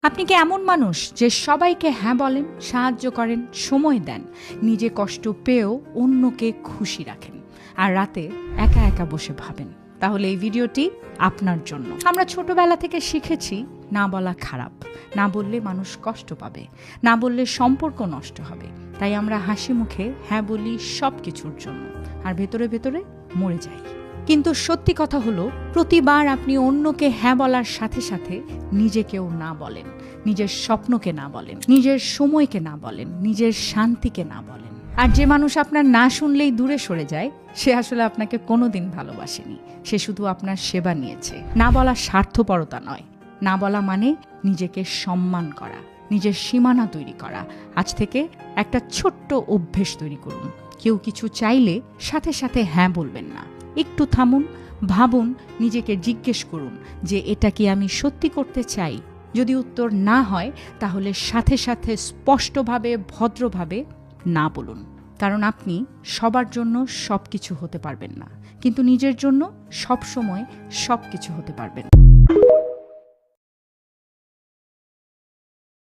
আপনি কি এমন মানুষ যে সবাইকে হ্যাঁ বলেন, সাহায্য করেন, সময় দেন, নিজে কষ্ট পেয়েও অন্যকে খুশি রাখেন, আর রাতে একা একা বসে ভাবেন? তাহলে এই ভিডিওটি আপনার জন্য। আমরা ছোটবেলা থেকে শিখেছি না বলা খারাপ, না বললে মানুষ কষ্ট পাবে, না বললে সম্পর্ক নষ্ট হবে। তাই আমরা হাসি মুখে হ্যাঁ বলি সব কিছুর জন্য, আর ভেতরে ভেতরে মরে যাই। কিন্তু সত্যি কথা হলো, প্রতিবার আপনি অন্যকে হ্যাঁ বলার সাথে সাথে নিজেকেও না বলেন, নিজের স্বপ্নকে না বলেন, নিজের সময়কে না বলেন, নিজের শান্তিকে না বলেন। আর যে মানুষ আপনার না শুনলেই দূরে সরে যায়, সে আসলে আপনাকে কোনোদিন ভালোবাসেনি, সে শুধু আপনার সেবা নিয়েছে। না বলা স্বার্থপরতা নয়, না বলা মানে নিজেকে সম্মান করা, নিজের সীমানা তৈরি করা। আজ থেকে একটা ছোট্ট অভ্যেস তৈরি করুন। কেউ কিছু চাইলে সাথে সাথে হ্যাঁ বলবেন না, একটু থামুন, ভাবুন, নিজেকে জিজ্ঞেস করুন যে এটা কি আমি সত্যি করতে চাই। যদি উত্তর না হয়, তাহলে সাথে সাথে স্পষ্টভাবে, ভদ্রভাবে না বলুন। কারণ আপনি সবার জন্য সব কিছু হতে পারবেন না, কিন্তু নিজের জন্য সব সময় সব কিছু হতে পারবেন।